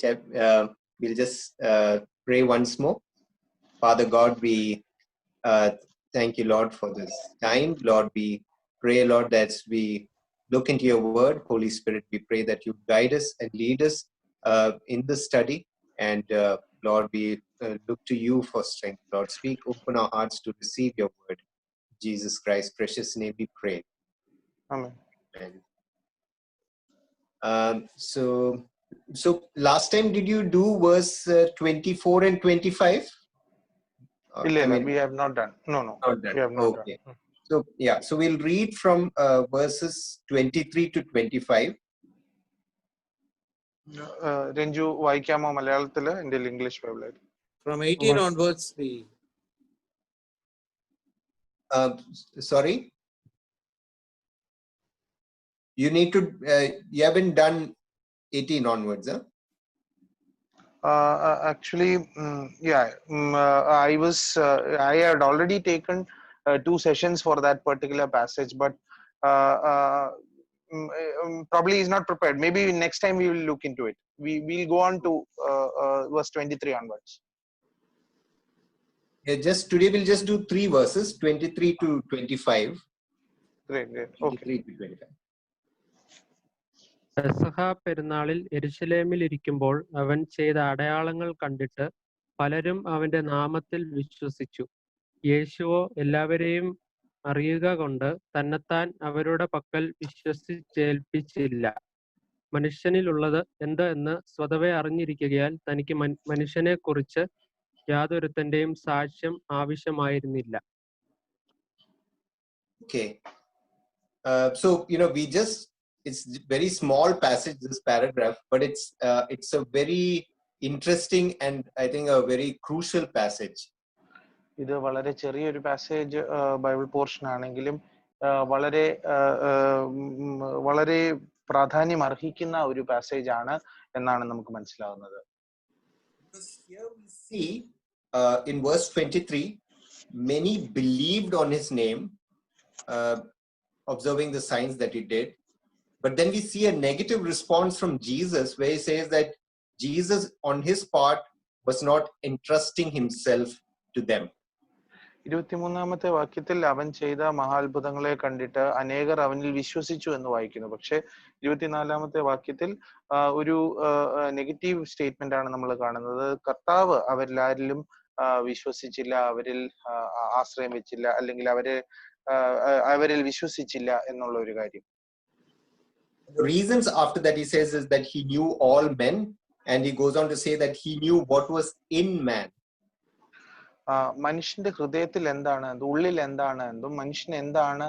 We'll just pray once more. Father God, we thank you, Lord, for this time. Lord, we pray, Lord, that we look into your word. Holy Spirit, we pray that you guide us and lead us in the study. And Lord, we look to you for strength. Lord, speak, open our hearts to receive your word. Jesus Christ's precious name we pray. Amen. So last time, did you do verse 24 and 25? We have not done. No. Not done. We have not Okay. done. So yeah, so we'll read from verses 23 to 25. Renju വായിക്കാമോ മലയാളത്തില് എൻ്റെ English ബൈബിളിൽ? From 18 onwards, we. Sorry, you need to. You haven't done 18 onwards, huh? Actually, I had already taken 2 sessions for that particular passage, but probably is not prepared. Maybe next time we will look into it. We'll go on to verse 23 onwards. Just today we'll just do 3 verses, 23 to 25. Great. 23 Okay. to 25. പെസഹ പെരുന്നാളിൽ യെരുശലേമിൽ ഇരിക്കുമ്പോൾ അവൻ ചെയ്ത അടയാളങ്ങൾ കണ്ടിട്ട് പലരും അവന്റെ നാമത്തിൽ വിശ്വസിച്ചു. യേശുവോ എല്ലാവരെയും അറിയുക കൊണ്ട് തന്നെത്താൻ അവരുടെ പക്കൽ വിശ്വസിച്ചേൽപ്പിച്ചില്ല. മനുഷ്യനിലുള്ളത് എന്ത് എന്ന് സ്വതവേ അറിഞ്ഞിരിക്കുകയാൽ തനിക്ക് മനുഷ്യനെക്കുറിച്ച് യാതൊരുത്തന്റെയും സാക്ഷ്യം ആവശ്യമായിരുന്നില്ല. Okay. So it's very small passage, this paragraph, but it's a very interesting and I think a very crucial passage. ഇത് വളരെ ചെറിയൊരു പാസേജ് ബൈബിൾ പോർഷൻ ആണെങ്കിലും വളരെ പ്രാധാന്യം അർഹിക്കുന്ന ഒരു പാസേജ് ആണ് എന്നാണ് നമുക്ക് മനസ്സിലാവുന്നത്. Here we see in verse 23, many believed on his name, observing the signs that he did. But then we see a negative response from Jesus where he says that Jesus on his part was not entrusting himself to them. 23-ാമത്തെ വാക്യത്തിൽ അവൻ ചെയ്ത മഹാത്ഭുതങ്ങളെ കണ്ടിട്ട് അനേകർ അവനിൽ വിശ്വസിച്ചു എന്ന് വായിക്കുന്നു. പക്ഷെ 24-ാമത്തെ വാക്യത്തിൽ ഒരു നെഗറ്റീവ് സ്റ്റേറ്റ്മെന്റ് ആണ് നമ്മൾ കാണുന്നത്. കർത്താവ് അവരിലാരിലും വിശ്വസിച്ചില്ല, അവരിൽ ആശ്രയം വെച്ചില്ല, അല്ലെങ്കിൽ അവരിൽ വിശ്വസിച്ചില്ല എന്നുള്ള ഒരു കാര്യം. The reasons after that he says is that he knew all men, and he goes on to say that he knew what was in man. മനുഷ്യന്റെ ഹൃദയത്തിൽ എന്താണ്, ഉള്ളിൽ എന്താണ് എന്നും മനുഷ്യൻ എന്താണ്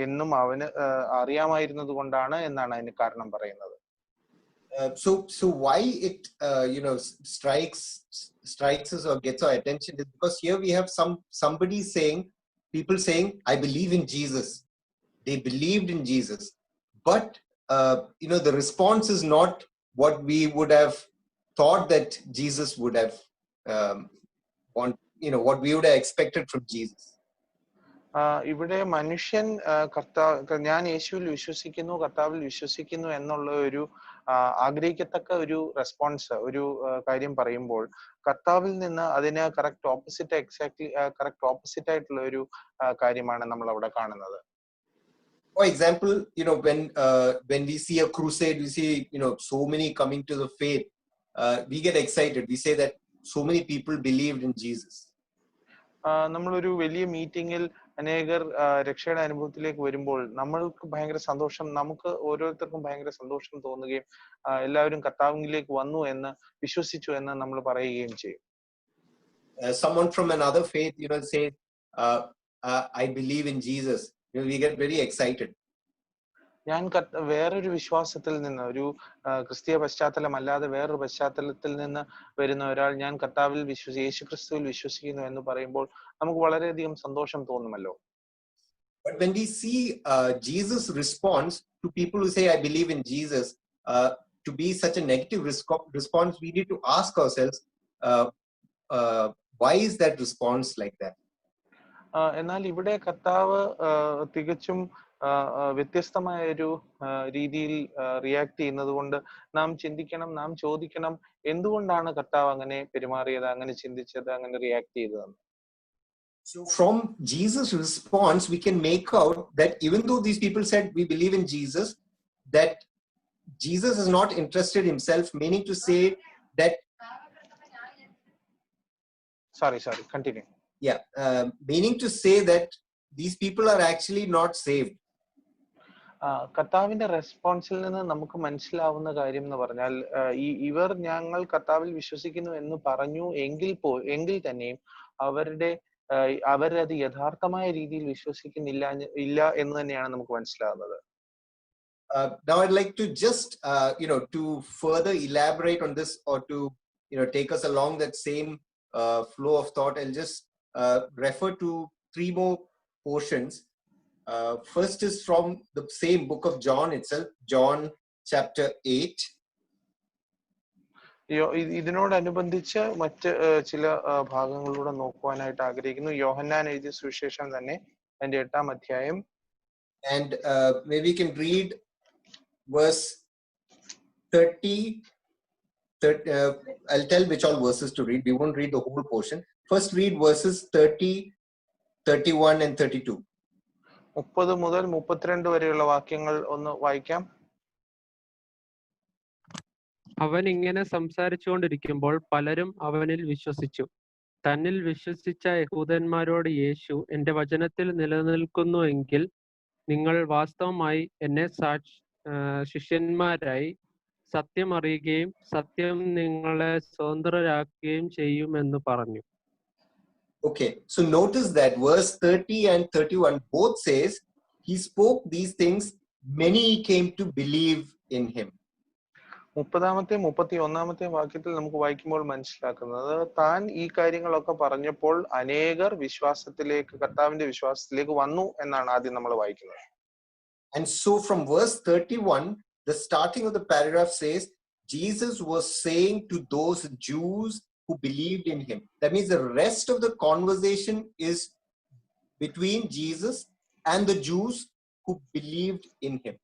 എന്നും അവന് അറിയാമായിരുന്നത് കൊണ്ടാണ് എന്നാണ് അതിന് കാരണം പറയുന്നത്. So why it strikes us or gets our attention is because here we have people saying, I believe in Jesus. They believed in Jesus, but the response is not what we would have thought that Jesus would have what we would have expected from Jesus. ഇവിടെ മനുഷ്യൻ ഞാൻ യേശുവിൽ വിശ്വസിക്കുന്നു, കർത്താവിൽ വിശ്വസിക്കുന്നു എന്നുള്ള ഒരു ആഗ്രഹിക്കത്തക്ക ഒരു റെസ്പോൺസ്, ഒരു കാര്യം പറയുമ്പോൾ കർത്താവിൽ നിന്ന് അതിന് കറക്റ്റ് ഓപ്പോസിറ്റ് ആയിട്ടുള്ള ഒരു കാര്യമാണ് നമ്മൾ അവിടെ കാണുന്നത്. For example, when we see a crusade, we see so many coming to the faith, we get excited. We say that so many people believed in Jesus. നമ്മളൊരു വലിയ മീറ്റിംഗിൽ അനേകർ രക്ഷയുടെ അനുഭവത്തിലേക്ക് വരുമ്പോൾ നമ്മൾക്ക് ഭയങ്കര സന്തോഷം, നമുക്ക് ഓരോരുത്തർക്കും ഭയങ്കര സന്തോഷം തോന്നുകയും എല്ലാവരും കർത്താവിലേക്ക് വന്നു എന്ന് വിശ്വസിച്ചു എന്ന് നമ്മൾ പറയുകയും ചെയ്യും. Someone from another faith say I believe in Jesus, we get very excited. ഞാൻ വേറൊരു വിശ്വാസത്തിൽ നിന്ന്, ഒരു ക്രിസ്തീയ പശ്ചാത്തലം അല്ലാതെ വേറൊരു പശ്ചാത്തലത്തിൽ നിന്ന് വരുന്ന ഒരാൾ ഞാൻ കർത്താവിൽ യേശുക്രിസ്തുവിൽ വിശ്വസിക്കുന്നു എന്ന് പറയുമ്പോൾ നമുക്ക് വളരെയധികം സന്തോഷം തോന്നുമല്ലോ. But when we see Jesus' response to people who say I believe in Jesus to be such a negative response, we need to ask ourselves why is that response like that? എന്നാൽ ഇവിടെ കർത്താവ് തികച്ചും വ്യത്യസ്തമായ ഒരു രീതിയിൽ react ചെയ്യുന്നത് കൊണ്ട് നാം ചിന്തിക്കണം, നാം ചോദിക്കണം, എന്തുകൊണ്ടാണ് കർത്താവ് അങ്ങനെ പെരുമാറിയത്, അങ്ങനെ ചിന്തിച്ചത്, അങ്ങനെ റിയാക്ട് ചെയ്തതെന്ന്. So from Jesus' response, we can make out that even though these people said we believe in Jesus, that Jesus is not interested himself, meaning to say that. Sorry, continue. Yeah, meaning to say that these people are actually not saved. കർത്താവിന്റെ റെസ്പോൺസിൽ നിന്ന് നമുക്ക് മനസ്സിലാവുന്ന കാര്യം എന്ന് പറഞ്ഞാൽ, ഇവർ ഞങ്ങൾ കർത്താവിൽ വിശ്വസിക്കുന്നു എന്ന് പറഞ്ഞു എങ്കിൽ തന്നെയും അവരത് യഥാർത്ഥമായ രീതിയിൽ വിശ്വസിക്കുന്നില്ല എന്ന് തന്നെയാണ് നമുക്ക് മനസ്സിലാവുന്നത്. Now I'd like to just to further elaborate on this, or to take us along that same flow of thought, I'll just refer to 3 more portions. First is from the same book of John itself, John chapter 8. ഇതിനോടനുബന്ധിച്ച് മറ്റ് ചില ഭാഗങ്ങളിലൂടെ നോക്കുവാനായിട്ട് ആഗ്രഹിക്കുന്നു. യോഹന്നാൻ എഴുതിയ സുവിശേഷം തന്നെ അതിന്റെ 8-ാം അധ്യായം. And maybe we can read verse 30. I'll tell which all verses to read. We won't read the whole portion. First read verses 30, 31 and 32. 30 മുതൽ 32 വരെയുള്ള വാക്യങ്ങൾ ഒന്ന് വായിക്കാം. അവൻ ഇങ്ങനെ സംസാരിച്ചുകൊണ്ടിരിക്കുമ്പോൾ പലരും അവനിൽ വിശ്വസിച്ചു. തന്നിൽ വിശ്വസിച്ച യഹൂദന്മാരോട് യേശു, എന്റെ വചനത്തിൽ നിലനിൽക്കുന്നു എങ്കിൽ നിങ്ങൾ വാസ്തവമായി എന്നെ ശിഷ്യന്മാരായി സത്യം അറിയുകയും സത്യം നിങ്ങളെ സ്വതന്ത്രരാക്കുകയും ചെയ്യുമെന്ന് പറഞ്ഞു. Okay, so notice that verse 30 and 31 both says he spoke these things, many came to believe in him. 30-ാമത്തെ 31-ാമത്തെ വാക്യത്തിൽ നമുക്ക് വായിക്കുമ്പോൾ മനസ്സിലാക്കുന്നത്, താൻ ഈ കാര്യങ്ങളൊക്കെ പറഞ്ഞപ്പോൾ അനേകർ കർത്താവിന്റെ വിശ്വാസത്തിലേക്ക് വന്നു എന്നാണ് ആദ്യം നമ്മൾ വായിക്കുന്നത്. And so from verse 31, the starting of the paragraph says Jesus was saying to those Jews who believed in him. That means the rest of the conversation is between Jesus and the Jews who believed in him.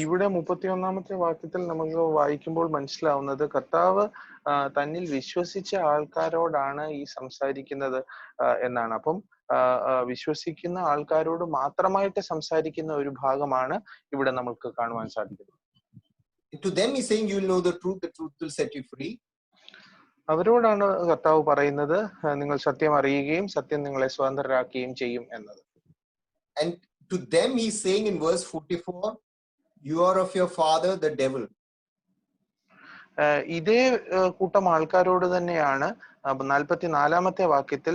ഇവിടെ 31-ാമത്തെ വാക്യത്തിൽ നമുക്ക് വായിക്കുമ്പോൾ മനസ്സിലാവുന്നത്, കർത്താവ് തന്നിൽ വിശ്വസിച്ച ആൾക്കാരോടാണ് ഈ സംസാരിക്കുന്നത് എന്നാണ്. അപ്പം വിശ്വസിക്കുന്ന ആൾക്കാരോട് മാത്രമായിട്ട് സംസാരിക്കുന്ന ഒരു ഭാഗമാണ് ഇവിടെ നമുക്ക് കാണുവാൻ സാധിക്കുന്നത്. To them he's saying, you will know the truth will set you free. അവരോടാണ് കർത്താവ് പറയുന്നത്, നിങ്ങൾ സത്യം അറിയുകയും സത്യം നിങ്ങളെ സ്വതന്ത്രരാക്കുകയും ചെയ്യും എന്നത്. And to them he's saying in verse 44, you are of your father the devil. ഇതേ കൂട്ടം ആൾക്കാരോട് തന്നെയാണ് 44-ാമത്തെ വാക്യത്തിൽ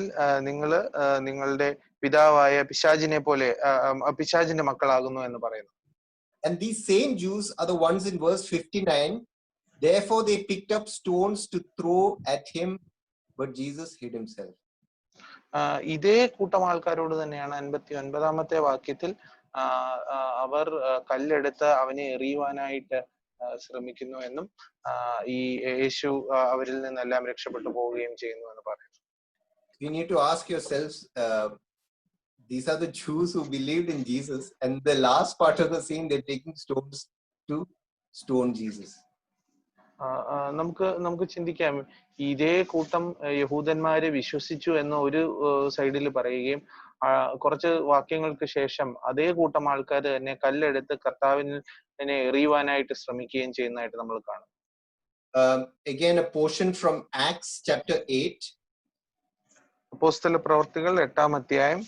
നിങ്ങളുടെ പിതാവായ പിശാചിന്റെ മക്കളാകുന്നു എന്ന് പറയുന്നു. And these same Jews are the ones in verse 59, therefore they picked up stones to throw at him, but Jesus hid himself. ഇതേ കൂട്ടം ആൾക്കാരോട് തന്നെയാണ് 59-ാമത്തെ വാക്യത്തിൽ അവർ കല്ലെടുത്ത് അവനെ എറിയുവാനായിട്ട് ശ്രമിക്കുന്നു എന്നും ഈ യേശു അവരിൽ നിന്നെല്ലാം രക്ഷപ്പെട്ടു പോവുകയും ചെയ്യുന്നു എന്ന് പറയുന്നു. You need to ask yourselves, these are the Jews who believed in Jesus, and the last part of the scene they're taking stones to stone Jesus. നമുക്ക് ചിന്തിക്കാം, ഇതേ കൂട്ടം യഹൂദന്മാരെ വിശ്വസിച്ചു എന്ന് ഒരു സൈഡിൽ പറയുകയും കുറച്ച് വാക്യങ്ങൾക്ക് ശേഷം അതേ കൂട്ടം ആൾക്കാർ തന്നെ കല്ലെടുത്ത് കർത്താവിനെ എറിയുവാനായിട്ട് ശ്രമിക്കുകയും ചെയ്യുന്നതായിട്ട് നമ്മൾ കാണും. Again a portion from Acts chapter 8. അപ്പോസ്തല പ്രവർത്തികൾ 8-ാം അധ്യായം.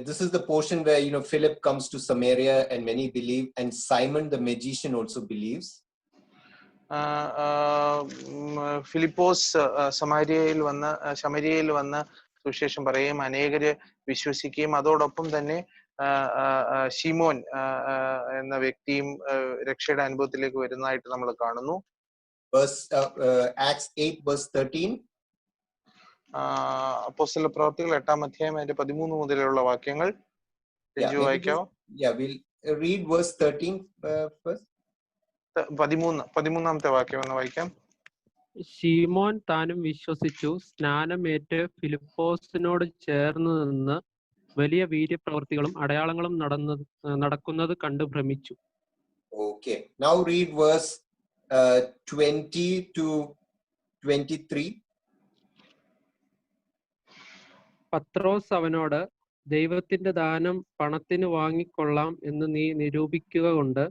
This is the portion where Philip comes to Samaria and many believe, and Simon the magician also believes. Philipose ശമരിയയിൽ വന്ന് സുവിശേഷം പറയുകയും അനേകര് വിശ്വസിക്കുകയും അതോടൊപ്പം തന്നെ ശിമോൻ എന്ന വ്യക്തിയും രക്ഷയുടെ അനുഭവത്തിലേക്ക് വരുന്നതായിട്ട് നമ്മൾ കാണുന്നു. Acts 8 verse 13. അപ്പോസ്തല പ്രവർത്തികൾ 8-ാം അധ്യായം അതിന്റെ 13 മുതലുള്ള വാക്യങ്ങൾ വായിക്കാമോ? Yeah, we'll read verse 13 first. 13-ാമത്തെ വാക്യം ഒന്ന് വായിക്കാം. ശീമോൻ താനും വിശ്വസിച്ചു. സ്നാനമേറ്റ് ഫിലിപ്പോസിനോട് ചേർന്ന് നിന്ന് വലിയ വീര്യപ്രവൃത്തികളും അടയാളങ്ങളും നടക്കുന്നത് കണ്ട് ഭ്രമിച്ചു. Okay. Now read verse 20 to 23. പത്രോസ് അവനോട്, ദൈവത്തിന്റെ ദാനം പണത്തിന് വാങ്ങിക്കൊള്ളാം എന്ന് നീ നിരൂപിക്കുക കൊണ്ട്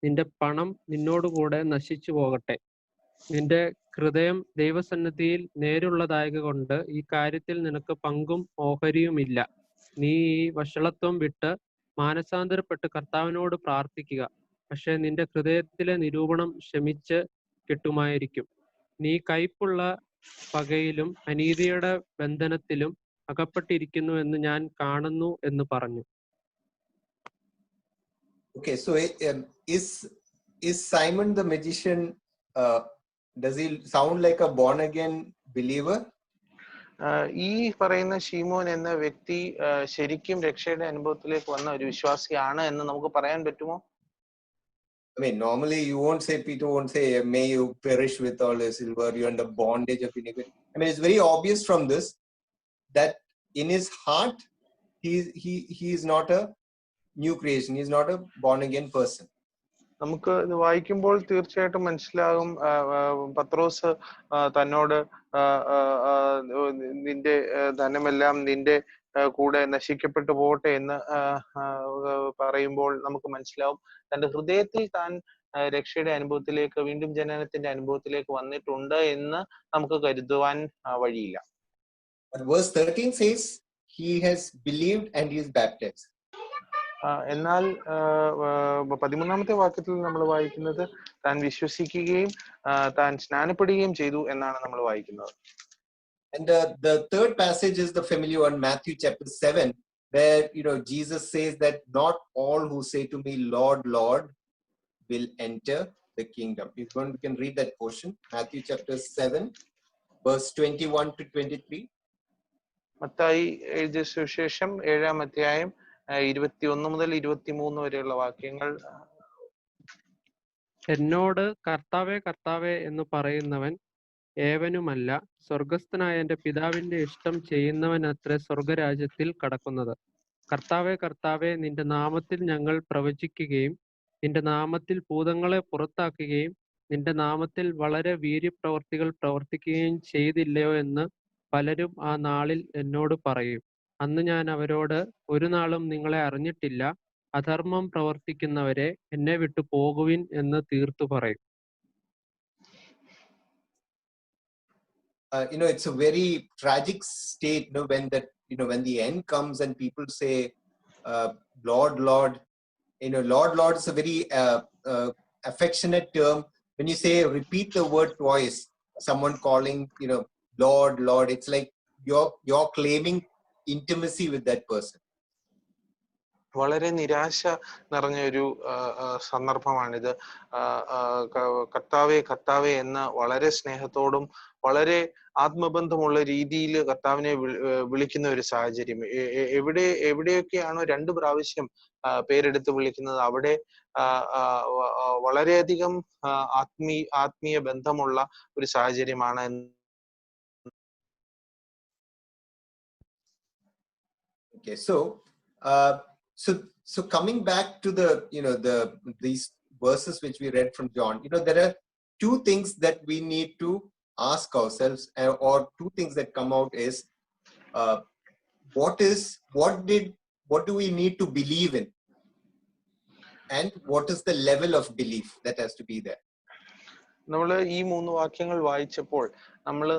നിന്റെ പണം നിന്നോടുകൂടെ നശിച്ചു പോകട്ടെ. നിന്റെ ഹൃദയം ദൈവസന്നിധിയിൽ നേരുള്ളതായകൊണ്ട് ഈ കാര്യത്തിൽ നിനക്ക് പങ്കും ഓഹരിയുമില്ല. നീ ഈ വഷളത്വം വിട്ട് മാനസാന്തരപ്പെട്ട് കർത്താവിനോട് പ്രാർത്ഥിക്കുക. പക്ഷെ നിന്റെ ഹൃദയത്തിലെ നിരൂപണം ക്ഷമിച്ച് കിട്ടുമായിരിക്കും. നീ കയ്പുള്ള പകയിലും അനീതിയുടെ ബന്ധനത്തിലും അകപ്പെട്ടിരിക്കുന്നു എന്ന് ഞാൻ കാണുന്നു എന്ന് പറഞ്ഞു. Okay, so is Simon the magician, does he sound like a born again believer? ഈ പറയുന്ന ശീമോൻ എന്ന വ്യക്തി ശരിക്കും രക്ഷയുടെ അനുഭവത്തിലേക്ക് വന്ന ഒരു വിശ്വാസിയാണ് എന്ന് നമുക്ക് പറയാൻ പറ്റുമോ? I mean, normally you won't say, Peter won't say, may you perish with all your silver, you're under bondage of iniquity. I mean, it's very obvious from this that in his heart, he is not a new creation. He is not a born again person. നമുക്ക് ഇത് വായിക്കുമ്പോൾ തീർച്ചയായിട്ടും മനസ്സിലാകും പത്രോസ് തന്നോട് നിന്റെ ധനമെല്ലാം നിന്റെ കൂടെ നശിക്കപ്പെട്ടു പോകട്ടെ എന്ന് പറയുമ്പോൾ നമുക്ക് മനസ്സിലാവും തന്റെ ഹൃദയത്തിൽ താൻ രക്ഷയുടെ അനുഭവത്തിലേക്ക്, വീണ്ടും ജനനത്തിന്റെ അനുഭവത്തിലേക്ക് വന്നിട്ടുണ്ട് എന്ന് നമുക്ക് കരുതുവാൻ വഴിയില്ല. But verse 13 says he has believed and he is baptized. എന്നാൽ 13-ാമത്തെ വാക്യത്തിൽ നമ്മൾ വായിക്കുന്നത് താൻ വിശ്വസിക്കുകയും താൻ സ്നാനപ്പെടുകയും ചെയ്തു എന്നാണ് നമ്മൾ വായിക്കുന്നത്. And the third passage is the familiar one, Matthew chapter 7, where Jesus says that not all who say to me, Lord, Lord, will enter the kingdom. You can read that portion, Matthew chapter 7, verse 21 to 23. Mathai എഴുതിയ സുവിശേഷം 7-ാം അധ്യായം 21 മുതൽ 23 വരെയുള്ള വാക്യങ്ങൾ. എന്നോട് കർത്താവേ കർത്താവേ എന്ന് പറയുന്നവൻ ഏവനുമല്ല, സ്വർഗസ്ഥനായ എന്റെ പിതാവിന്റെ ഇഷ്ടം ചെയ്യുന്നവൻ അത്രേ സ്വർഗരാജ്യത്തിൽ കടക്കുന്നത്. കർത്താവേ കർത്താവേ, നിന്റെ നാമത്തിൽ ഞങ്ങൾ പ്രവചിക്കുകയും നിന്റെ നാമത്തിൽ ഭൂതങ്ങളെ പുറത്താക്കുകയും നിന്റെ നാമത്തിൽ വളരെ വീര്യപ്രവർത്തികൾ പ്രവർത്തിക്കുകയും ചെയ്തില്ലയോ എന്ന് പലരും ആ നാളിൽ എന്നോട് പറയും. അന്ന് ഞാൻ അവരോട്, ഒരു നാളും നിങ്ങളെ അറിഞ്ഞിട്ടില്ല, അധർമ്മം പ്രവർത്തിക്കുന്നവരെ എന്നെ വിട്ടു പോകുവിൻ എന്ന് തീർത്തു പറയും. It's a very tragic state, when the end comes and people say, Lord, Lord. Lord, Lord is a very affectionate term. When you say, repeat the word twice, someone calling, Lord, Lord, it's like you're claiming intimacy with that person. വളരെ നിരാശ നിറഞ്ഞ ഒരു സന്ദർഭമാണിത്. കർത്താവേ കർത്താവേ എന്ന് വളരെ സ്നേഹത്തോടും വളരെ ആത്മബന്ധമുള്ള രീതിയിൽ കർത്താവിനെ വിളിക്കുന്ന ഒരു സാഹചര്യം. എവിടെയൊക്കെയാണോ 2 പ്രാവശ്യം പേരെടുത്ത് വിളിക്കുന്നത് അവിടെ വളരെയധികം ആത്മീയ ബന്ധമുള്ള ഒരു സാഹചര്യമാണ്. Okay, so coming back to these verses which we read from John, there are 2 things that we need to ask ourselves, or 2 things that come out is, what do we need to believe in, and what is the level of belief that has to be there. നമ്മൾ ഈ 3 വാക്യങ്ങൾ വായിച്ചപ്പോൾ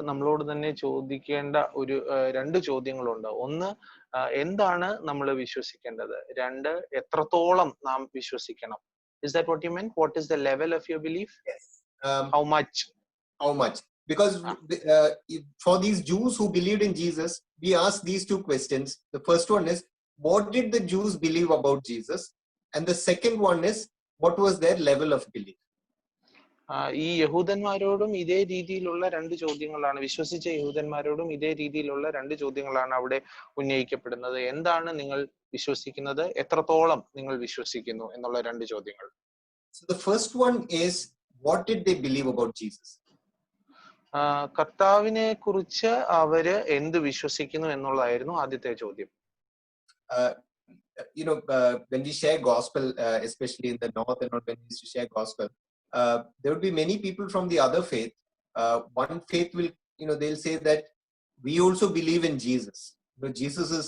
നമ്മളോട് തന്നെ ചോദിക്കേണ്ട 2 ചോദ്യങ്ങളുണ്ട്. ഒന്ന്, എന്താണ് നമ്മൾ വിശ്വസിക്കേണ്ടത്? 2, എത്രത്തോളം നാം വിശ്വസിക്കണം? Is that what you meant? What is the level of your belief? Yes. How much? Because for these Jews who believed in Jesus, we asked these 2 questions. The first one is, what did the Jews believe about Jesus? And the second one is, what was their level of belief? ഈ യഹൂദന്മാരോടും ഇതേ രീതിയിലുള്ള 2 ചോദ്യങ്ങളാണ്, വിശ്വസിച്ച യഹൂദന്മാരോടും ഇതേ രീതിയിലുള്ള 2 ചോദ്യങ്ങളാണ് അവിടെ ഉന്നയിക്കപ്പെടുന്നത്. എന്താണ് നിങ്ങൾ വിശ്വസിക്കുന്നത്, എത്രത്തോളം നിങ്ങൾ വിശ്വസിക്കുന്നു എന്നുള്ള 2 ചോദ്യങ്ങൾ. So the first one is, what did they believe about Jesus? കർത്താവിനെ കുറിച്ച് അവര് എന്ത് വിശ്വസിക്കുന്നു എന്നുള്ളതായിരുന്നു ആദ്യത്തെ ചോദ്യം. When we share gospel, especially in the north and when we used to share gospel, there would be many people from the other faith. One faith will, they'll say that we also believe in Jesus. Jesus is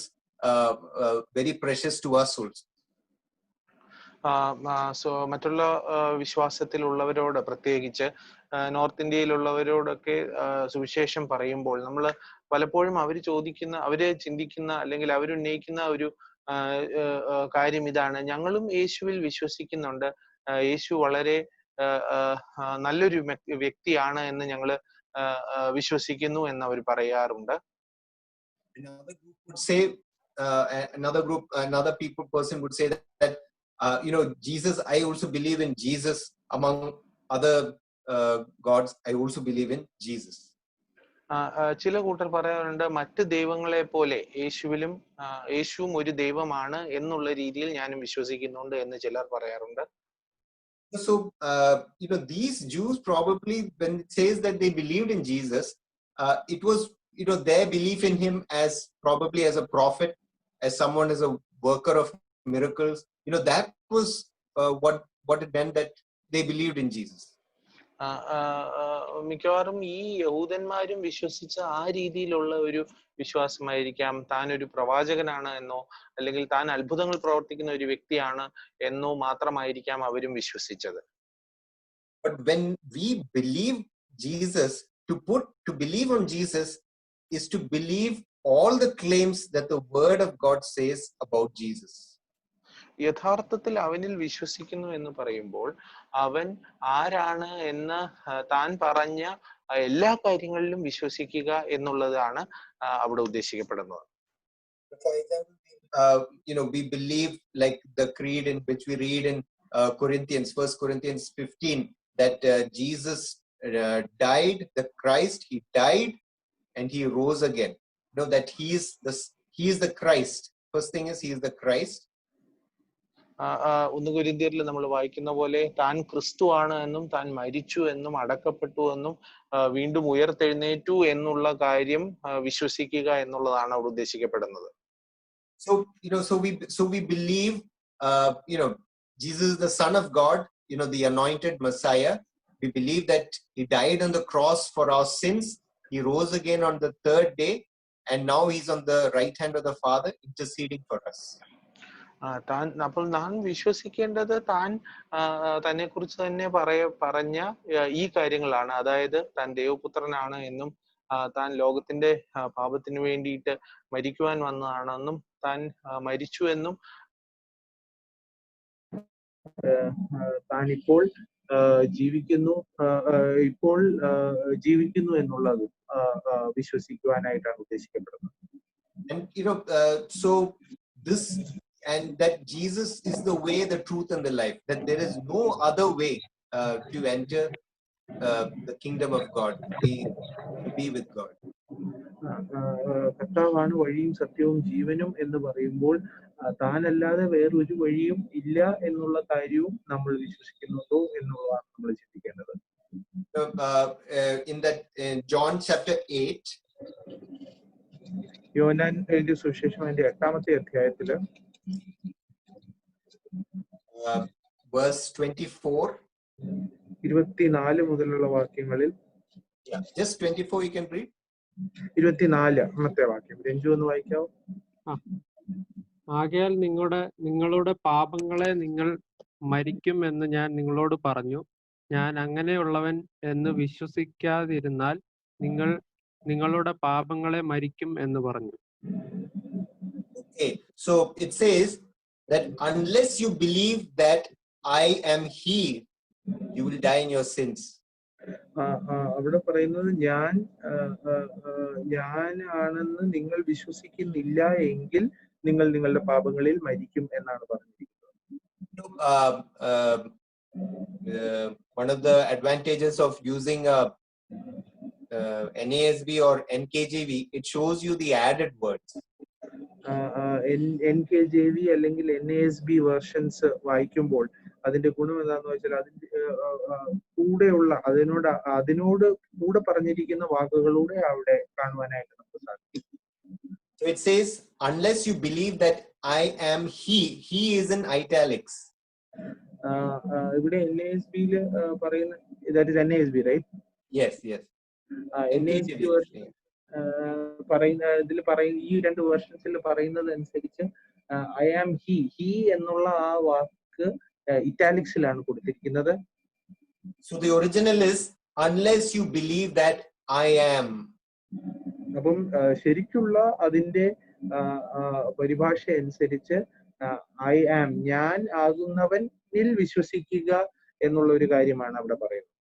very precious to us also. So മറ്റുള്ള വിശ്വാസത്തിലുള്ളവരോട്, പ്രത്യേകിച്ച് north ഇന്ത്യയിലുള്ളവരോടൊക്കെ സുവിശേഷം പറയുമ്പോൾ നമ്മൾ പലപ്പോഴും അവര് ചിന്തിക്കുന്ന അല്ലെങ്കിൽ അവരുന്നയിക്കുന്ന ഒരു കാര്യം ഇതാണ്: ഞങ്ങളും യേശുവിൽ വിശ്വസിക്കുന്നുണ്ട്, യേശു വളരെ നല്ലൊരു വ്യക്തിയാണ് എന്ന് ഞങ്ങൾ വിശ്വസിക്കുന്നു എന്ന് അവർ പറയാറുണ്ട്. Another person would say that Jesus, I also believe in Jesus. Among other gods, I also believe in Jesus. ചില കൂട്ടർ പറയാറുണ്ട്, മറ്റ് ദൈവങ്ങളെ പോലെ യേശുവും ഒരു ദൈവമാണ് എന്നുള്ള രീതിയിൽ ഞാനും വിശ്വസിക്കുന്നുണ്ട് എന്ന് ചിലർ പറയാറുണ്ട്. So these Jews probably, when it says that they believed in Jesus, it was their belief in him as probably as a prophet, as someone, as a worker of miracles. That was what it meant that they believed in Jesus. മിക്കവാറും ഈ യഹൂദന്മാരും വിശ്വസിച്ച ആ രീതിയിലുള്ള ഒരു വിശ്വാസമായിരിക്കാം. താൻ ഒരു പ്രവാചകനാണ് എന്നോ അല്ലെങ്കിൽ താൻ അത്ഭുതങ്ങൾ പ്രവർത്തിക്കുന്ന ഒരു വ്യക്തിയാണ് എന്നോ മാത്രമായിരിക്കാം അവരും വിശ്വസിച്ചത്. But when we believe Jesus, to believe on Jesus is to believe all the claims that the word of God says about Jesus. യഥാർത്ഥത്തിൽ അവനിൽ വിശ്വസിക്കുന്നു എന്ന് പറയുമ്പോൾ അവൻ ആരാണ് എന്ന് താൻ പറഞ്ഞ എല്ലാ കാര്യങ്ങളിലും വിശ്വസിക്കുക എന്നുള്ളതാണ് അവിടെ ഉദ്ദേശിക്കപ്പെടുന്നത്. For example, we believe, like the creed in which we read in Corinthians, 1 Corinthians 15, that Jesus died, the Christ, he died and he rose again. That he is the Christ. First thing is he is the Christ. 1 കൊരിന്ത്യരിൽ നമ്മൾ വായിക്കുന്ന പോലെ താൻ ക്രിസ്തു ആണ് എന്നും താൻ മരിച്ചു എന്നും അടക്കപ്പെട്ടു എന്നും വീണ്ടും ഉയർത്തെഴുന്നേറ്റു എന്നുള്ള കാര്യം വിശ്വസിക്കുക എന്നുള്ളതാണ് അവിടെ ഉദ്ദേശിക്കപ്പെടുന്നത്. So we believe Jesus is the Son of God, the anointed Messiah. We believe that he died on the cross for our sins. He rose again on the third day, and now he's on the right hand of the Father interceding for us. അപ്പോൾ താൻ വിശ്വസിക്കേണ്ടത് തന്നെ കുറിച്ച് തന്നെ പറഞ്ഞ ഈ കാര്യങ്ങളാണ്. അതായത് താൻ ദൈവപുത്രനാണ് എന്നും താൻ ലോകത്തിന്റെ പാപത്തിന് വേണ്ടിയിട്ട് മരിക്കുവാൻ വന്നതാണെന്നും താൻ മരിച്ചു എന്നും താൻ ഇപ്പോൾ ജീവിക്കുന്നു എന്നുള്ളത് വിശ്വസിക്കുവാനായിട്ടാണ് ഉദ്ദേശിക്കപ്പെടുന്നത്. And that Jesus is the way, the truth and the life, that there is no other way to enter the kingdom of God, to be with God. കർത്താവാണ് വഴിയും സത്യവും ജീവനും എന്ന് പറയുമ്പോൾ താനല്ലാതെ വേറൊരു വഴിയും ഇല്ല എന്നുള്ള കാര്യവും നമ്മൾ വിശ്വസിക്കുന്നുണ്ടോ എന്നുള്ളതാണ് നമ്മൾ ചിന്തിക്കേണ്ടത്. In John chapter 8, യോഹന്നാൻ എഴുതിയ സുവിശേഷം അതിന്റെ 8-ാമത്തെ അധ്യായത്തില് verse 24, 24 മുതലുള്ള വാക്യങ്ങളിൽ, just 24 you can read. 24-ാമത്തെ വാക്യം രഞ്ജു ഒന്ന് വായിക്കാവോ? ആകയാൽ നിങ്ങളുടെ പാപങ്ങളെ നിങ്ങൾ മരിക്കും എന്ന് ഞാൻ നിങ്ങളോട് പറഞ്ഞു. ഞാൻ അങ്ങനെയുള്ളവൻ എന്ന് വിശ്വസിക്കാതിരുന്നാൽ നിങ്ങളുടെ പാപങ്ങളെ മരിക്കും എന്ന് പറഞ്ഞു. Okay, so it says that unless you believe that I am he, you will die in your sins. അവിടെ പറയുന്നത് ഞാനാണെന്ന് നിങ്ങൾ വിശ്വസിക്കുന്നില്ല എങ്കിൽ നിങ്ങൾ നിങ്ങളുടെ പാപങ്ങളിൽ മരിക്കും എന്നാണ് പറഞ്ഞിരിക്കുന്നത്. One of the advantages of using NASB or NKJV, it shows you the added words. NKJV അല്ലെങ്കിൽ NASB വേർഷൻസ് വായിക്കുമ്പോൾ അതിന്റെ ഗുണം എന്താന്ന് വെച്ചാൽ അതിന്റെ കൂടെയുള്ള അതിനോട് കൂടെ പറഞ്ഞിരിക്കുന്ന വാക്കുകളൂടെ അവിടെ കാണുവാനായിട്ട് നമുക്ക് സാധിക്കും. So it says, unless you believe that I am he is in italics. ഇവിടെ NASB പറയുന്ന, that is NASB, right? Yes. NASB ഇതിൽ പറയുന്ന ഈ രണ്ട് വേർഷൻസിൽ പറയുന്നത് അനുസരിച്ച് ഐ ആം ഹി എന്നുള്ള ആ വാക്ക് ഇറ്റാലിക്സിലാണ് കൊടുത്തിരിക്കുന്നത്. So the original is, unless you believe that I am. അപ്പം ശരിക്കുള്ള അതിന്റെ പരിഭാഷ അനുസരിച്ച് ഐ ആം, ഞാൻ ആകുന്നവനിൽ വിശ്വസിക്കുക എന്നുള്ള ഒരു കാര്യമാണ് അവിടെ പറയുന്നത്.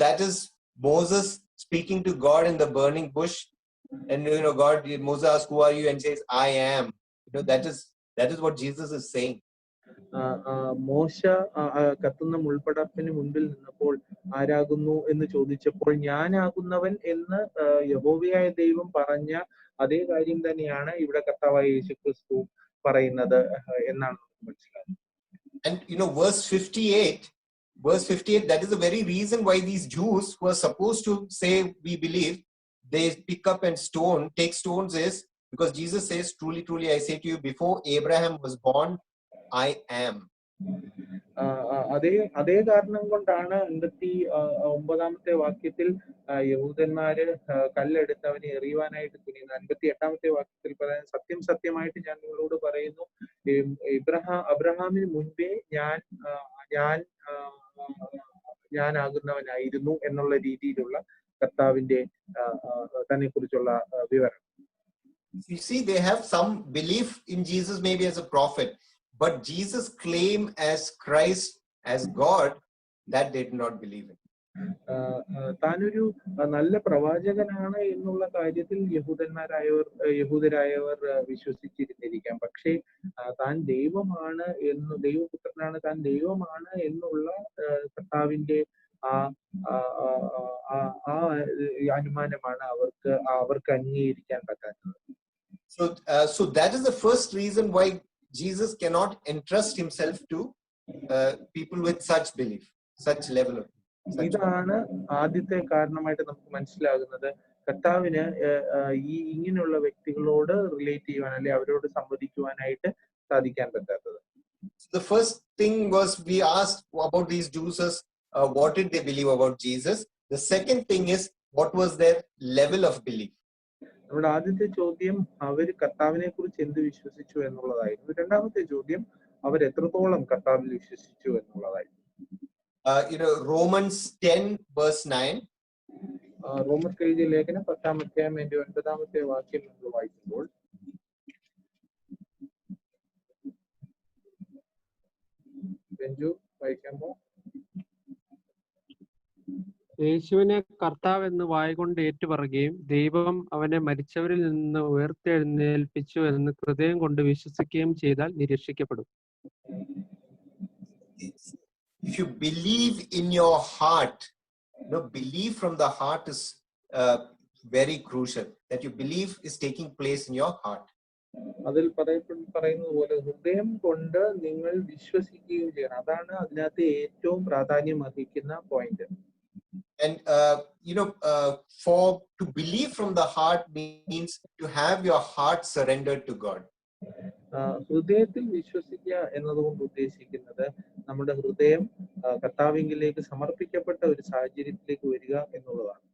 That is Moses speaking to God in the burning bush, and Moses asks, who are you, and says, I am. That is what Jesus is saying. മോശ കത്തുന്ന മുൾപടർപ്പിന് മുൻപിൽ നിന്നപ്പോൾ ആരാകുന്നു എന്ന് ചോദിച്ചപ്പോൾ ഞാനാകുന്നവൻ എന്ന് യഹോവയായ ദൈവം പറഞ്ഞ അതേ കാര്യം തന്നെയാണ് ഇവിടെ കർത്താവായ യേശുക്രിസ്തു പറയുന്നത് എന്നാണ് മനസ്സിലാക്കുന്നത്. And verse 58, that is the very reason why these Jews who are supposed to say we believe, they pick up and take stones, is because Jesus says, truly, truly, I say to you, before Abraham was born, I am. അതേ കാരണം കൊണ്ടാണ് 59ാമത്തെ വാക്യത്തിൽ യഹൂദന്മാര് കല്ലെടുത്തവനെ എറിയുവാനായിട്ട് തുനിയുന്നത്. 58ാമത്തെ വാക്യത്തിൽ പറയുന്നത്, സത്യം സത്യമായിട്ട് ഞാൻ നിങ്ങളോട് പറയുന്നു, അബ്രഹാമിന് മുൻപേ ഞാനാകുന്നവനായിരുന്നു എന്നുള്ള രീതിയിലുള്ള കർത്താവിന്റെ തന്നെ കുറിച്ചുള്ള വിവരണം. You see, they have some belief in Jesus maybe as a prophet, but Jesus' claim as Christ, as God, that they did not believe in. താനൊരു നല്ല പ്രവാചകനാണ് എന്നുള്ള കാര്യത്തിൽ യഹൂദരായവർ വിശ്വസിച്ചിരുന്നിരിക്കാം. പക്ഷേ താൻ ദൈവമാണ് ദൈവപുത്രനാണ്, താൻ ദൈവമാണ് എന്നുള്ള കർത്താവിന്റെ ആ അനുമാനമാണ് അവർക്ക് അംഗീകരിക്കാൻ പറ്റാത്തത്. So that is the first reason why Jesus cannot entrust himself to people with such belief, such level of. ഇതാണ് ആദ്യത്തെ കാരണമായിട്ട് നമുക്ക് മനസ്സിലാകുന്നത്, കർത്താവിന് ഇങ്ങനെയുള്ള വ്യക്തികളോട് റിലേറ്റ് ചെയ്യുവാൻ അല്ലെങ്കിൽ അവരോട് സംവദിക്കുവാനായിട്ട് സാധിക്കാൻ പറ്റാത്തത്. The first thing was we asked about these Jews, what did they believe about Jesus? The second thing is, what was their level of belief? നമ്മുടെ ആദ്യത്തെ ചോദ്യം അവർ കർത്താവിനെ കുറിച്ച് എന്ത് വിശ്വസിച്ചു എന്നുള്ളതായിരുന്നു. രണ്ടാമത്തെ ചോദ്യം അവർ എത്രത്തോളം കർത്താവിൽ വിശ്വസിച്ചു എന്നുള്ളതായിരുന്നു. Romans 10 verse 9. റോമർക്ക് എഴുതിയ ലേഖനം 10-ാം അധ്യായം 9-ാമത്തെ വാക്യം നമ്മൾ വായിക്കുമ്പോൾ, ബെഞ്ചു വായിക്കുമ്പോൾ, യേശുവിനെ കർത്താവ് എന്ന് വായ്കൊണ്ട് ഏറ്റുപറയുകയും ദൈവം അവനെ മരിച്ചവരിൽ നിന്ന് ഉയർത്തെഴുന്നേൽപ്പിച്ചു എന്ന് ഹൃദയം കൊണ്ട് വിശ്വസിക്കുകയും ചെയ്താൽ നിരീക്ഷിക്കപ്പെടും. If you believe in your heart, belief from the heart is very crucial. That you believe is taking place in your heart. അതിൽ പറയുന്നത് പോലെ ഹൃദയം കൊണ്ട് നിങ്ങൾ വിശ്വസിക്കുകയും ചെയ്യണം. അതാണ് അതിനകത്ത് ഏറ്റവും പ്രാധാന്യം അർഹിക്കുന്ന point. And to believe from the heart means to have your heart surrendered to God. ഹൃദയത്തിൽ വിശ്വസിക്കുക എന്നതുകൊണ്ട് ഉദ്ദേശിക്കുന്നത് നമ്മുടെ ഹൃദയം കർത്താവിലേക്ക് സമർപ്പിക്കപ്പെട്ട ഒരു സാഹചര്യത്തിലേക്ക് വരിക എന്നുള്ളതാണ്.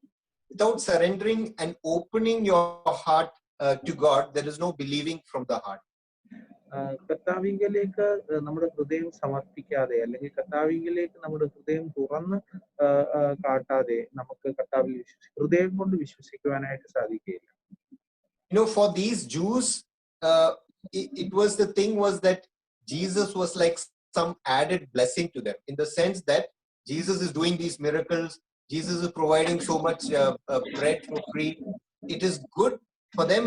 Without surrendering and opening your heart to God, there is no believing from the heart. കർത്താവിലേക്ക് നമ്മുടെ ഹൃദയം സമർപ്പിക്കാതെ അല്ലെങ്കിൽ കർത്താവിലേക്ക് നമ്മുടെ ഹൃദയം തുറന്ന് കാട്ടാതെ നമുക്ക് കർത്താവിൽ ഹൃദയം കൊണ്ട് വിശ്വസിക്കുവാനായിട്ട് സാധിക്കുകയില്ല. For these Jews, it was the thing was that Jesus was like some added blessing to them, in the sense that Jesus is doing these miracles, Jesus is providing so much bread for free. It is good for them.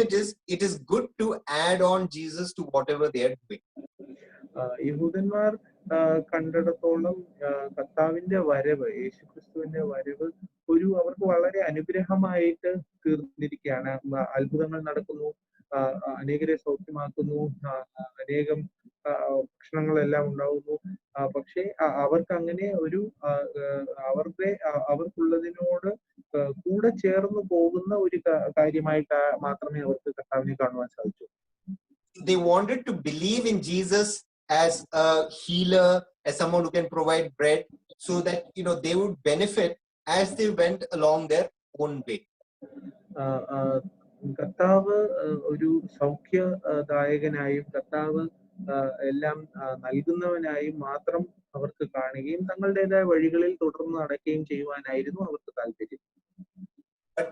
It is good to add on Jesus to whatever they are doing. യഹൂദന്മാർ കണ്ടിടത്തോളം കർത്താവിന്റെ വരവ്, യേശുക്രിസ്തുവിന്റെ വരവ് അവർക്ക് വളരെ അനുഗ്രഹമായിട്ട് തീർന്നിരിക്കുകയാണ്. അത്ഭുതങ്ങൾ നടക്കുന്നു, അനേകരെ സൗഖ്യമാക്കുന്നു, അനേകം പ്രശ്നങ്ങളെല്ലാം ഉണ്ടാവുന്നു. പക്ഷേ അവർക്ക് അങ്ങനെ ഒരു അവർക്കുള്ളതിനോട് കൂടെ ചേർന്ന് പോകുന്ന ഒരു കാര്യമായിട്ട് മാത്രമേ അവർക്ക് കർത്താവിനെ കാണുവാൻ സാധിച്ചു. They wanted to believe in Jesus as a healer, as someone who can provide bread, so that they would benefit as they went along their own way. കർത്താവ് ഒരു സൗഖ്യദായകനായും കർത്താവ് എല്ലാം നൽകുന്നവനായും മാത്രം അവർക്ക് കാണുകയും തങ്ങളുടേതായ വഴികളിൽ തുടർന്ന് നടക്കുകയും ചെയ്യുവാനായിരുന്നു അവർക്ക് താല്പര്യം. But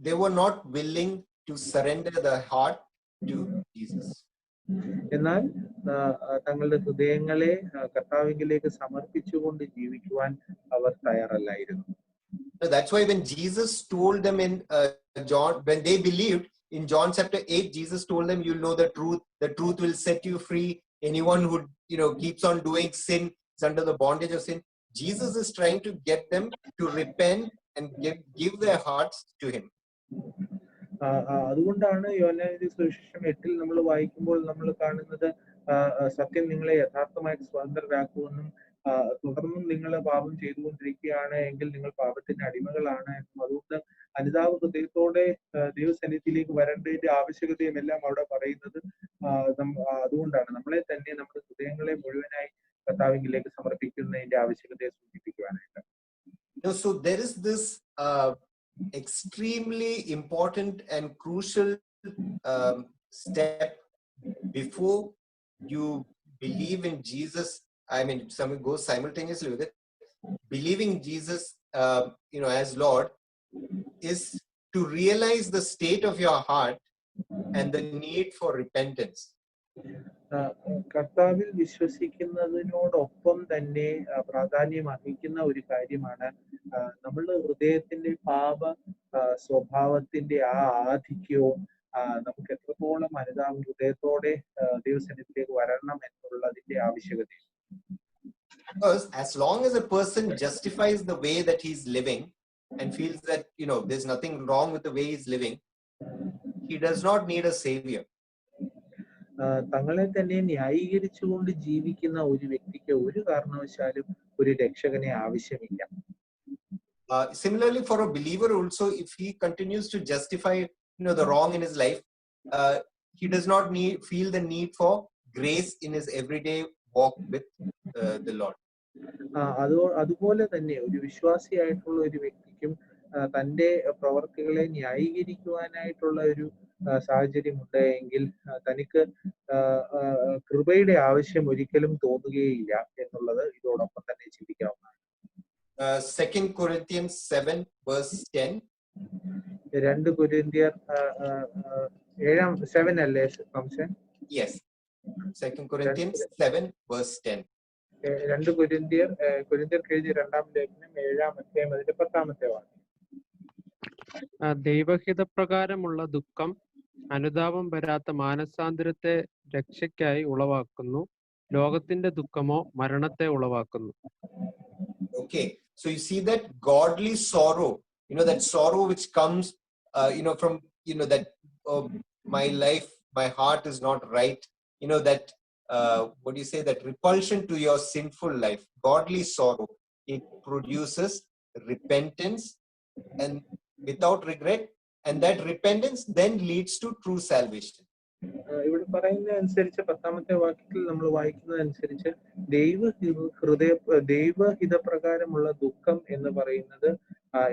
they were not willing to surrender their heart to Jesus. എന്നാൽ തങ്ങളുടെ ഹൃദയങ്ങളെ കർത്താവിലേക്ക് സമർപ്പിച്ചുകൊണ്ട് ജീവിക്കുവാൻ അവർ തയ്യാറല്ലായിരുന്നു. So that's why when Jesus told them in John, when they believed in John chapter 8, Jesus told them, "You'll know the truth will set you free. Anyone who keeps on doing sin is under the bondage of sin." Jesus is trying to get them to repent and give their hearts to him. അതുകൊണ്ടാണ് യോഹന്നാന്റെ സുവിശേഷം 8 നമ്മൾ വായിക്കുമ്പോൾ നമ്മൾ കാണുന്നത്, സത്യം നിങ്ങളെ യഥാർത്ഥമായിട്ട് സ്വതന്ത്രരാക്കുമെന്നും തുടർന്നും നിങ്ങൾ പാപം ചെയ്തുകൊണ്ടിരിക്കുകയാണ് എങ്കിൽ നിങ്ങൾ പാപത്തിന്റെ അടിമകളാണ് എന്നും അതുകൊണ്ട് അനുതാപ ഹൃദയത്തോടെ ദൈവസന്നിധിയിലേക്ക് വരേണ്ടതിന്റെ ആവശ്യകതയും എല്ലാം അവിടെ പറയുന്നത് അതുകൊണ്ടാണ് നമ്മളെ തന്നെ നമ്മുടെ ഹൃദയങ്ങളെ മുഴുവനായി കർത്താവിലേക്ക് സമർപ്പിക്കുന്നതിന്റെ ആവശ്യകതയെ സൂചിപ്പിക്കുവാനായിട്ട്. So there is this extremely important and crucial step before you believe in Jesus. I mean, some goes simultaneously with it. Believing Jesus, as Lord, is to realize the state of your heart and the need for repentance. കർത്താവിൽ വിശ്വസിക്കുന്നതിനോടൊപ്പം തന്നെ പ്രാധാന്യം അർഹിക്കുന്ന ഒരു കാര്യമാണ് നമ്മളുടെ ഹൃദയത്തിന്റെ പാപ സ്വഭാവത്തിന്റെ ആ ആധിക്യവും നമുക്ക് എത്രത്തോളം അനുതാപ ഹൃദയത്തോടെ ദൈവസന്നിധിയിലേക്ക് വരണം എന്നുള്ളതിന്റെ ആവശ്യകത. Because as long as a person justifies the way that he's living and feels that there's nothing wrong with the way he's living, he does not need a savior. തങ്ങളെ തന്നെ ന്യായീകരിച്ചുകൊണ്ട് ജീവിക്കുന്ന ഒരു വ്യക്തിക്ക് ഒരു കാരണവശാലും ഒരു രക്ഷകനെ ആവശ്യമില്ല. Similarly, for a believer also, if he continues to justify the wrong in his life, he does not feel the need for grace in his everyday walk with the Lord. അതുപോലെ തന്നെ ഒരു വിശ്വാസിയായിട്ടുള്ള ഒരു വ്യക്തിക്കും തന്റെ പ്രവർത്തികളെ ന്യായീകരിക്കുവാനായിട്ടുള്ള ഒരു സാഹചര്യം ഉണ്ടായെങ്കിൽ തനിക്ക് കൃപയുടെ ആവശ്യം ഒരിക്കലും തോന്നുകയില്ല എന്നുള്ളത് ഇതോടൊപ്പം തന്നെ ചിന്തിക്കാവുന്നതാണ്. 2 Corinthians 7 verse 10. 2 കൊരിന്ത്യർ 7 അല്ലേ സംശയം? Yes. 2 Corinthians 7 verse 10. 2 കൊരിന്ത്യർക്ക് എഴുതിയ 2-ാം ലേഖനം 7-ാം അധ്യായം അതിന്റെ 10-ാമത്തെ വാക്യം. ദൈവഹിതപ്രകാരമുള്ള ദുഃഖം അനുതാപം വരാത്ത മാനസാന്തരത്തെ രക്ഷയ്ക്കായി ഉളവാക്കുന്നു. ലോകത്തിന്റെ ദുഃഖമോ മരണത്തെ ഉളവാക്കുന്നു. Okay, so you see that godly sorrow, that sorrow which comes from that my life, my heart is not right, that what do you say, that repulsion to your sinful life. Godly sorrow, it produces repentance and without regret, and that repentance then leads to true salvation. ഇവിടെ പറയുന്ന അനുസരിച്ച് 10-ാമത്തെ വാക്യത്തിൽ നമ്മൾ വായിക്കുന്നത് അനുസരിച്ച് ദൈവഹിതപ്രകാരമുള്ള ദുഃഖം എന്ന് പറയുന്നത്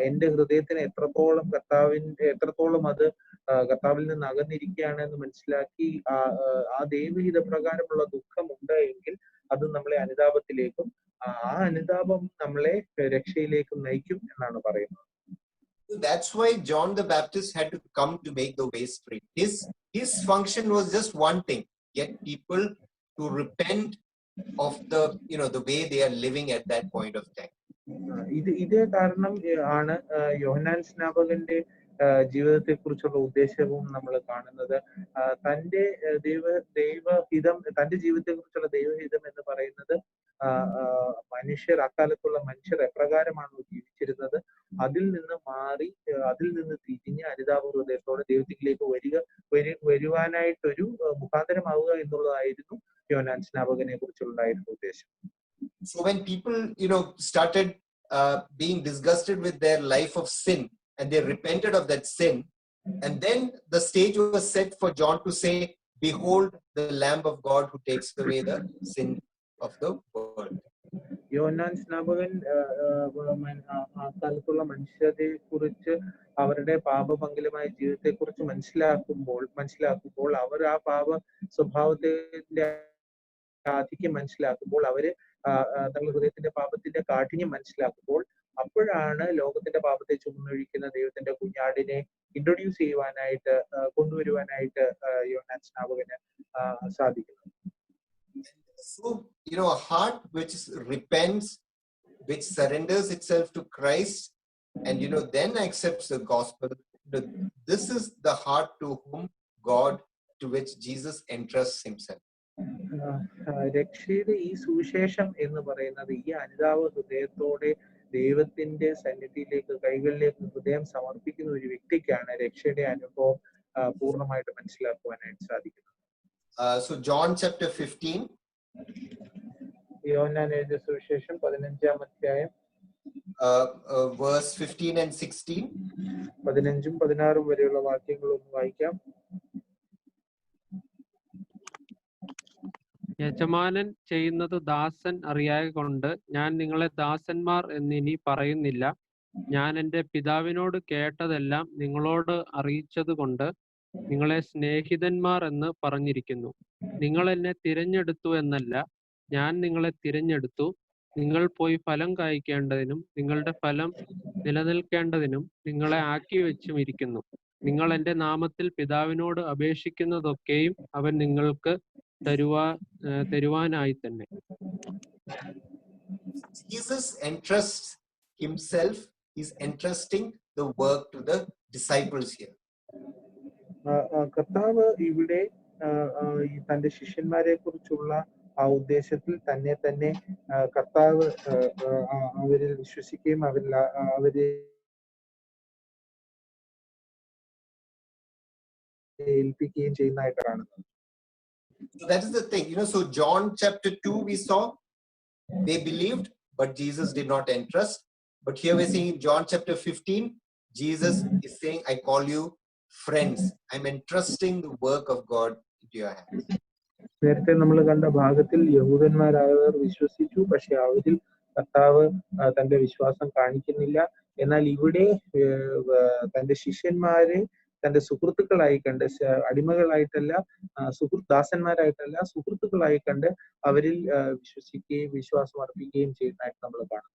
എന്റെ ഹൃദയത്തിന് എത്രത്തോളം അത് കർത്താവിൽ നിന്ന് അകന്നിരിക്കുകയാണ് എന്ന് മനസ്സിലാക്കി ആ ദൈവഹിത പ്രകാരമുള്ള ദുഃഖം ഉണ്ട് എങ്കിൽ അത് നമ്മളെ അനുതാപത്തിലേക്കും ആ അനുതാപം നമ്മളെ രക്ഷയിലേക്കും നയിക്കും എന്നാണ് പറയുന്നത്. That's why John the Baptist had to come to make the way straight. His function was just one thing: get people to repent of the way they are living at that point of time. ഇതേ കാരണം ആണ് യോഹന്നാൻ സ്നാപകന്റെ ജീവിതത്തെക്കുറിച്ചുള്ള ഉദ്ദേശവും നമ്മൾ കാണുന്നത്. തന്റെ ദൈവഹിതം, തന്റെ ജീവിതത്തെക്കുറിച്ചുള്ള ദൈവഹിതം എന്ന് പറയുന്നത് മനുഷ്യർ, അക്കാലത്തുള്ള മനുഷ്യർ എപ്രകാരമാണോ ജീവിച്ചിരുന്നത് അതിൽ നിന്ന് മാറി, അതിൽ നിന്ന് തിരിഞ്ഞ് അനുതാപ ഹൃദയത്തോടെ ദൈവത്തിലേക്ക് വരുവാനായിട്ടൊരു മുഖാന്തരമാവുക എന്നുള്ളതായിരുന്നു യോഹന്നാൻ സ്നാപകനെ കുറിച്ചുണ്ടായിരുന്ന ഉദ്ദേശം. So when people, started being disgusted with their life of sin, and they repented of that sin, and then the stage was set for John to say, "Behold, the Lamb of God who takes away the sin of the world." യോഹന്നാൻ സ്നാപകൻ അക്കാലത്തുള്ള മനുഷ്യരെ കുറിച്ച്, അവരുടെ പാപമംഗലമായ ജീവിതത്തെ കുറിച്ച് മനസ്സിലാക്കുമ്പോൾ അവർ ആ പാപ സ്വഭാവത്തിന്റെ ആധിക്യം മനസ്സിലാക്കുമ്പോൾ, അവര് തങ്ങളുടെ ഹൃദയത്തിന്റെ പാപത്തിന്റെ കാഠിന്യം മനസ്സിലാക്കുമ്പോൾ, അപ്പോഴാണ് ലോകത്തിന്റെ പാപത്തെ ചുമന്നൊഴിക്കുന്ന ദൈവത്തിന്റെ കുഞ്ഞാടിനെ ഇൻട്രൊഡ്യൂസ് ചെയ്യുവാനായിട്ട്, കൊണ്ടുവരുവാനായിട്ട് യോഹന്നാൻ സ്നാപകന് സാധിക്കുന്നത്. So, a heart which repents, which surrenders itself to Christ, and then accepts the gospel, this is the heart to whom God, to which Jesus entrusts himself. രക്ഷയുടെ ഈ സുവിശേഷം എന്ന് പറയുന്നത് ഈ അനുതാപ ഹൃദയത്തോടെ ദൈവത്തിന്റെ സന്നിധിയിലേക്ക്, കൈകളിലേക്ക് ഹൃദയം സമർപ്പിക്കുന്ന ഒരു വ്യക്തിക്കാണ് രക്ഷയുടെ അനുഭവം പൂർണ്ണമായിട്ട് മനസ്സിലാക്കുവാനായിട്ട് സാധിക്കുന്നത്. So John chapter 15, യോഹന്നാൻ എഴുതിയ സുവിശേഷം 15-ാം അധ്യായം verse 15 and 16. 15-ഉം 16-ഉം വരെയുള്ള വാക്യങ്ങൾ ഒന്ന് വായിക്കാം. യജമാനൻ ചെയ്യുന്നത് ദാസൻ അറിയായ കൊണ്ട് ഞാൻ നിങ്ങളെ ദാസന്മാർ എന്നിനി പറയുന്നില്ല. ഞാൻ എൻ്റെ പിതാവിനോട് കേട്ടതെല്ലാം നിങ്ങളോട് അറിയിച്ചതുകൊണ്ട് നിങ്ങളെ സ്നേഹിതന്മാർ എന്ന് പറഞ്ഞിരിക്കുന്നു. നിങ്ങൾ എന്നെ തിരഞ്ഞെടുത്തു എന്നല്ല, ഞാൻ നിങ്ങളെ തിരഞ്ഞെടുത്തു, നിങ്ങൾ പോയി ഫലം കായ്ക്കേണ്ടതിനും നിങ്ങളുടെ ഫലം നിലനിൽക്കേണ്ടതിനും നിങ്ങളെ ആക്കി വെച്ചും ഇരിക്കുന്നു. നിങ്ങൾ എൻ്റെ നാമത്തിൽ പിതാവിനോട് അപേക്ഷിക്കുന്നതൊക്കെയും അവൻ നിങ്ങൾക്ക് തരുവാനായി തന്നെ. Jesus entrusts himself, he's entrusting the work to the disciples here. കർത്താവ് ഇവിടെ തന്റെ ശിഷ്യന്മാരെ കുറിച്ചുള്ള ആ ഉദ്ദേശത്തിൽ തന്നെ കർത്താവ് അവരിൽ വിശ്വസിക്കുകയും അവരെ ഏൽപ്പിക്കുകയും ചെയ്യുന്നതായിട്ട് കാണുന്നത്. So that is the thing, so John chapter 2 we saw they believed but Jesus did not entrust, but here we're seeing in John chapter 15 Jesus is saying, I call you friends, I'm entrusting the work of God into your hands. നേരത്തെ നമ്മൾ കണ്ട ഭാഗത്തിൽ യഹൂദന്മാരായവർ വിശ്വസിച്ചു, പക്ഷെ അവരിൽ കർത്താവ് തന്റെ വിശ്വാസം കാണിക്കുന്നില്ല. എന്നാൽ ഇവിടെ തന്റെ ശിഷ്യന്മാരെ തന്റെ സുഹൃത്തുക്കളായി കണ്ട്, അടിമകളായിട്ടല്ല, ദാസന്മാരായിട്ടല്ല, സുഹൃത്തുക്കളായി കണ്ട് അവരിൽ വിശ്വസിക്കുകയും വിശ്വാസം അർപ്പിക്കുകയും ചെയ്യുന്നതായിട്ട് നമ്മൾ കാണും.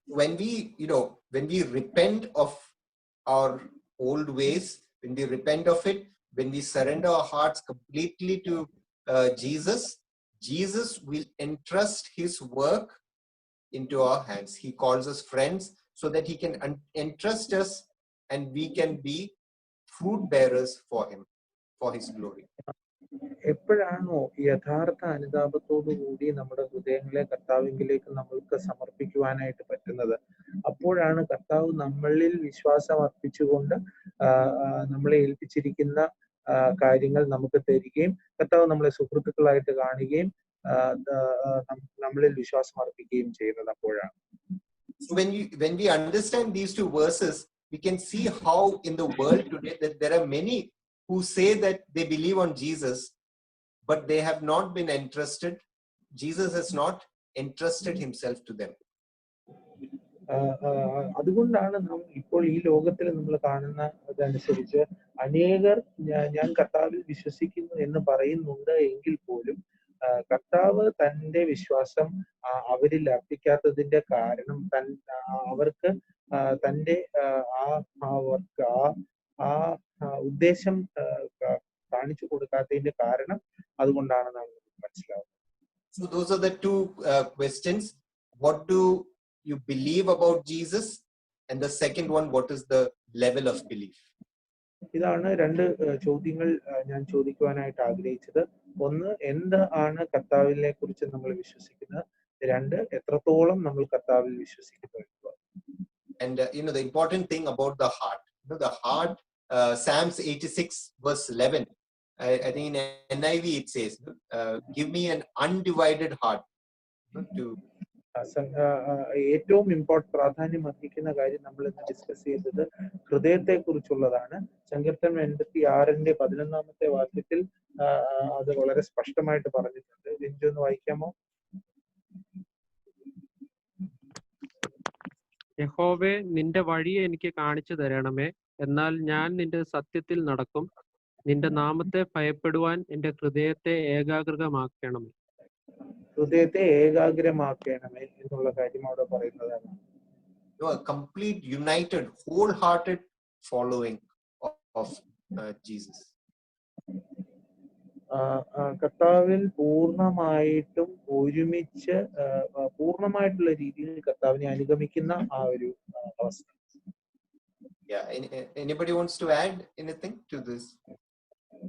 When we repent of our old ways, when we repent of it, when we surrender our hearts completely to Jesus will entrust his work into our hands. He calls us friends so that he can entrust us and we can be fruit bearers for him, for his glory. എപ്പോഴാണോ യഥാർത്ഥ അനുതാപത്തോടു കൂടി നമ്മുടെ ഹൃദയങ്ങളെ കർത്താവിലേക്ക് നമ്മൾക്ക് സമർപ്പിക്കുവാനായിട്ട് പറ്റുന്നത്, അപ്പോഴാണ് കർത്താവ് നമ്മളിൽ വിശ്വാസം അർപ്പിച്ചുകൊണ്ട് നമ്മളെ ഏൽപ്പിച്ചിരിക്കുന്ന കാര്യങ്ങൾ നമുക്ക് തരികയും കർത്താവ് നമ്മളെ സുഹൃത്തുക്കളായിട്ട് കാണുകയും നമ്മളിൽ വിശ്വാസം അർപ്പിക്കുകയും ചെയ്യുന്നത് അപ്പോഴാണ്. So when we understand these two verses, we can see how in the world today that there are many who say that they believe on Jesus, but they have not been entrusted. Jesus has not entrusted himself to them. അതുകൊണ്ടാണ് നാം ഇപ്പോൾ ഈ ലോകത്തിൽ നമ്മൾ കാണുന്ന അതനുസരിച്ച് അനേകർ ഞാൻ കർത്താവിൽ വിശ്വസിക്കുന്നു എന്ന് പറയുന്നുണ്ട് എങ്കിൽ പോലും കർത്താവ് തന്റെ വിശ്വാസം അവരിൽ അർപ്പിക്കാത്തതിന്റെ കാരണം അവർക്ക് തന്റെ ആ ഉദ്ദേശം കാണിച്ചു കൊടുക്കാത്തതിന്റെ കാരണം അതുകൊണ്ടാണ് നാം മനസ്സിലാവുന്നത്. So those are the two questions. What do you believe about Jesus, And the second one, what is the level of belief? ഇതാണ് രണ്ട് ചോദ്യങ്ങൾ ഞാൻ ചോദിക്കുവാനായിട്ട് ആഗ്രഹിച്ചത്. ഒന്ന്, എന്താണ് കർത്താവിനെ കുറിച്ച് നമ്മൾ വിശ്വസിക്കുന്നത്? രണ്ട്, എത്രത്തോളം നമ്മൾ കർത്താവിൽ വിശ്വസിക്കുന്നു. And the important thing about the heart, the heart, Psalms 86 verse 11, I think in NIV it says, give me an undivided heart. ഏറ്റവും പ്രാധാന്യം അർഹിക്കുന്ന കാര്യം നമ്മൾ ഇന്ന് ഡിസ്കസ് ചെയ്തത് ഹൃദയത്തെ കുറിച്ചുള്ളതാണ്. സങ്കീർത്തനം 86:11 വാക്യത്തിൽ അത് വളരെ സ്പഷ്ടമായിട്ട് പറഞ്ഞിട്ടുണ്ട്. ബിഞ്ചു ഒന്ന് വായിക്കാമോ? യഹോവേ, നിന്റെ വഴി എനിക്ക് കാണിച്ചു തരണമേ, എന്നാൽ ഞാൻ നിന്റെ സത്യത്തിൽ നടക്കും. നിന്റെ നാമത്തെ ഭയപ്പെടുവാൻ എന്റെ ഹൃദയത്തെ ഏകാഗ്രമാക്കണമേ. ഹൃദയത്തെ ഏകാഗ്രമാക്കണമേ എന്നുള്ള കാര്യം അവിടെ പറയുന്നതാണ്. A complete, united, wholehearted following of Jesus. കർത്താവിൽ പൂർണ്ണമായിട്ടും ഒരുമിച്ച് പൂർണ്ണമായിട്ടുള്ള രീതിയിൽ കർത്താവിനെ അനുഗമിക്കുന്ന ആ ഒരു അവസ്ഥ. Yeah. Anybody wants to add anything to this?